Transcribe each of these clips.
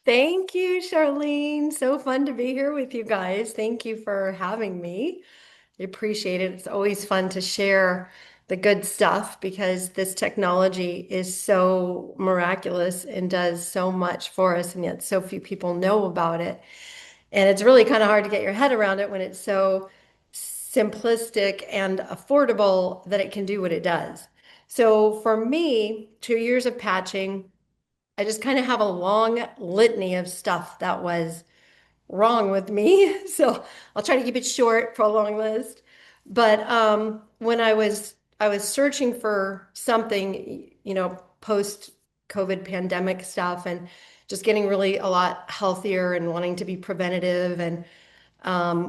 Thank you, Charlene. So fun to be here with you guys. Thank you for having me. I appreciate it. It's always fun to share the good stuff because this technology is so miraculous and does so much for us, and yet so few people know about it. And it's really kind of hard to get your head around it when it's so simplistic and affordable that it can do what it does. So for me, 2 years of patching. I just kind of have a long litany of stuff that was wrong with me. So I'll try to keep it short for a long list. But when I was searching for something, post COVID pandemic stuff and just getting really a lot healthier and wanting to be preventative. And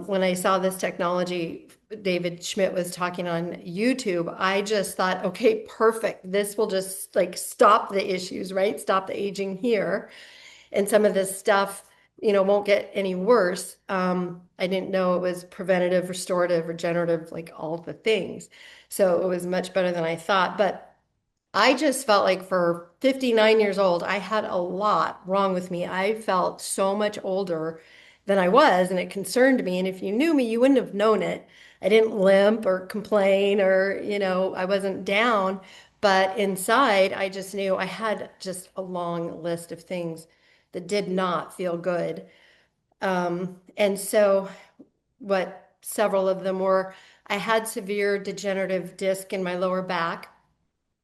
when I saw this technology, David Schmidt was talking on YouTube, I just thought, okay, perfect. This will just like stop the issues, right? Stop the aging here. And some of this stuff, won't get any worse. I didn't know it was preventative, restorative, regenerative, like all the things. So it was much better than I thought. But I just felt like for 59 years old, I had a lot wrong with me. I felt so much older than I was, and it concerned me. And if you knew me, you wouldn't have known it. I didn't limp or complain or, I wasn't down. But inside, I just knew I had just a long list of things that did not feel good. And so, what several of them were, I had severe degenerative disc in my lower back.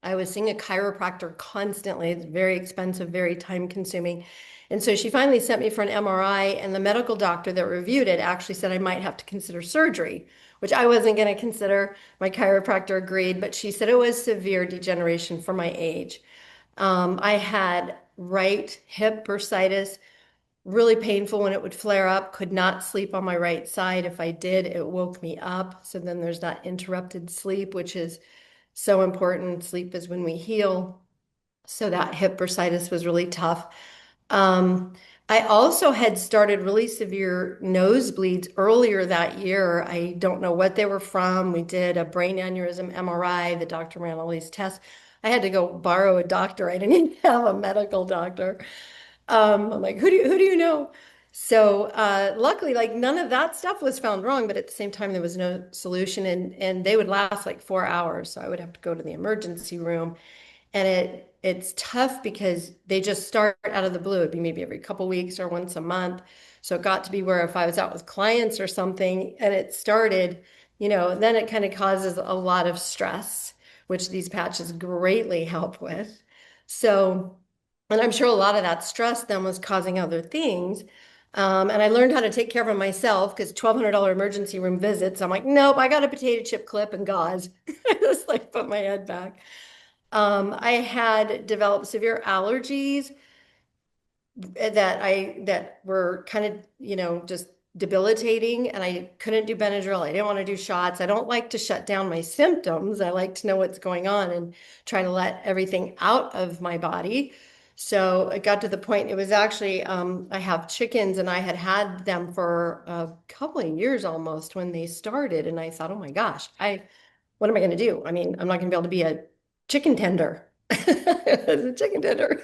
I was seeing a chiropractor constantly. It's very expensive, very time consuming. And so she finally sent me for an MRI, and the medical doctor that reviewed it actually said I might have to consider surgery, which I wasn't going to consider. My chiropractor agreed, but she said it was severe degeneration for my age. I had right hip bursitis, really painful when it would flare up, could not sleep on my right side. If I did, it woke me up. So then there's that interrupted sleep, which is so important. Sleep is when we heal. So that hip bursitis was really tough. Um, I also had started really severe nosebleeds earlier that year. I don't know what they were from. We did a brain aneurysm MRI. The doctor ran all these tests. I had to go borrow a doctor. I didn't even have a medical doctor. I'm like, who do you know? So luckily, like none of that stuff was found wrong, but at the same time, there was no solution, and they would last like 4 hours. So I would have to go to the emergency room, and it's tough because they just start out of the blue. It'd be maybe every couple weeks or once a month. So it got to be where if I was out with clients or something, and it started, then it kind of causes a lot of stress, which these patches greatly help with. So. And I'm sure a lot of that stress then was causing other things. And I learned how to take care of myself because $1,200 emergency room visits. I'm like, nope, I got a potato chip clip and gauze. I just like put my head back. I had developed severe allergies that were kind of, just debilitating, and I couldn't do Benadryl. I didn't want to do shots. I don't like to shut down my symptoms. I like to know what's going on and try to let everything out of my body. So it got to the point, it was actually, I have chickens and I had had them for a couple of years almost when they started. And I thought, oh my gosh, what am I going to do? I mean, I'm not going to be able to be a chicken tender. As a chicken tender.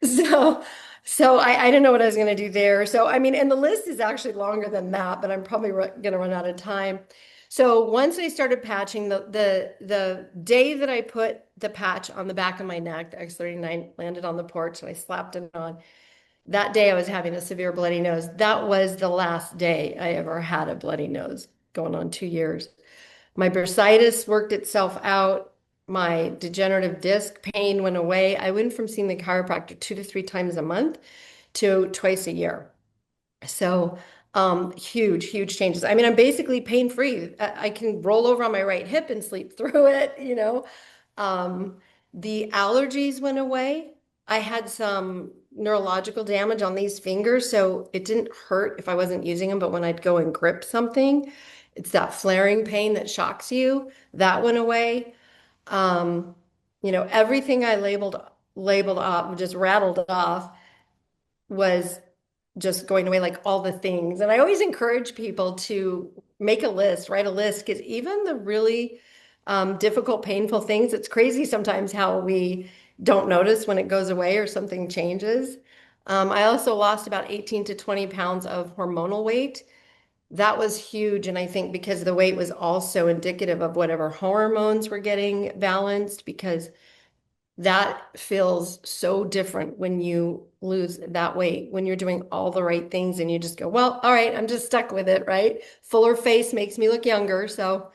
So, so I didn't know what I was going to do there. So, I mean, and the list is actually longer than that, but I'm probably going to run out of time. So once I started patching, the day that I put the patch on the back of my neck, the X39 landed on the porch, and I slapped it on. That day I was having a severe bloody nose. That was the last day I ever had a bloody nose, going on 2 years. My bursitis worked itself out. My degenerative disc pain went away. I went from seeing the chiropractor 2 to 3 times a month to twice a year. So, huge, huge changes. I mean, I'm basically pain free. I can roll over on my right hip and sleep through it. Um, the allergies went away. I had some neurological damage on these fingers, so it didn't hurt if I wasn't using them, but when I'd go and grip something, it's that flaring pain that shocks you. That went away. Um, everything I labeled off, just rattled off, was just going away, like all the things. And I always encourage people to make a list, write a list, because even the really difficult, painful things, it's crazy sometimes how we don't notice when it goes away or something changes. I also lost about 18 to 20 pounds of hormonal weight. That was huge. And I think because the weight was also indicative of whatever hormones were getting balanced, because that feels so different when you lose that weight, when you're doing all the right things and you just go, well, all right, I'm just stuck with it, right? Fuller face makes me look younger. So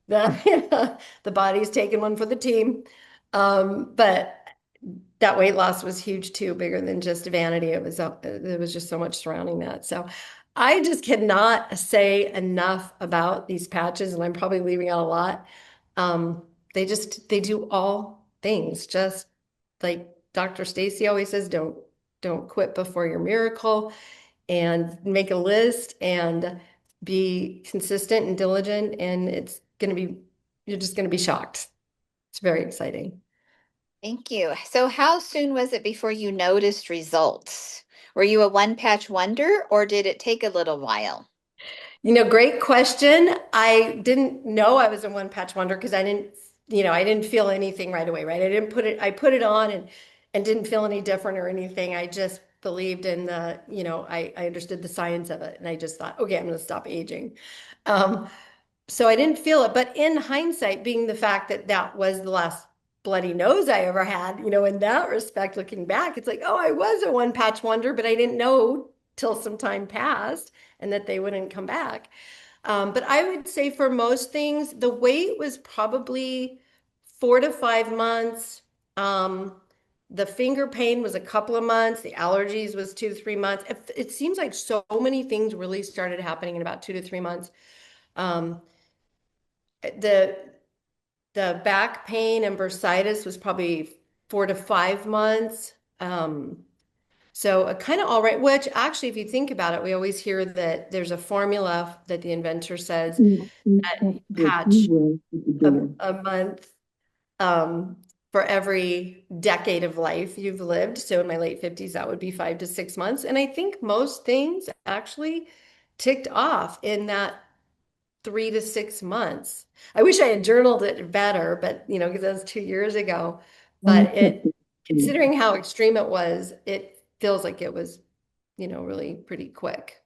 the body's taking one for the team. But that weight loss was huge too, bigger than just vanity. There was just so much surrounding that. So I just cannot say enough about these patches, and I'm probably leaving out a lot. Um, they do all things, just like Dr. Stacy always says, don't quit before your miracle, and make a list and be consistent and diligent, and you're just gonna be shocked. It's very exciting. Thank you. So, how soon was it before you noticed results? Were you a one patch wonder or did it take a little while? Great question. I didn't know I was a one patch wonder because I didn't feel anything right away, right? I put it on and didn't feel any different or anything. I just believed in I understood the science of it and I just thought, okay, I'm going to stop aging. Um, so I didn't feel it. But in hindsight, being the fact that that was the last bloody nose I ever had, in that respect, looking back, it's like, oh, I was a one patch wonder, but I didn't know till some time passed and that they wouldn't come back. But I would say for most things, the wait was probably 4 to 5 months. Um, the finger pain was a couple of months. The allergies was 2 to 3 months. It seems like so many things really started happening in about 2 to 3 months. Um, the the back pain and bursitis was probably 4 to 5 months. So a kind of all right, which actually, if you think about it, we always hear that there's a formula that the inventor says that you patch a month for every decade of life you've lived. So in my late 50s, that would be 5 to 6 months. And I think most things actually ticked off in that 3 to 6 months. I wish I had journaled it better, but because that was 2 years ago. But considering how extreme it was, it feels like it was, really pretty quick.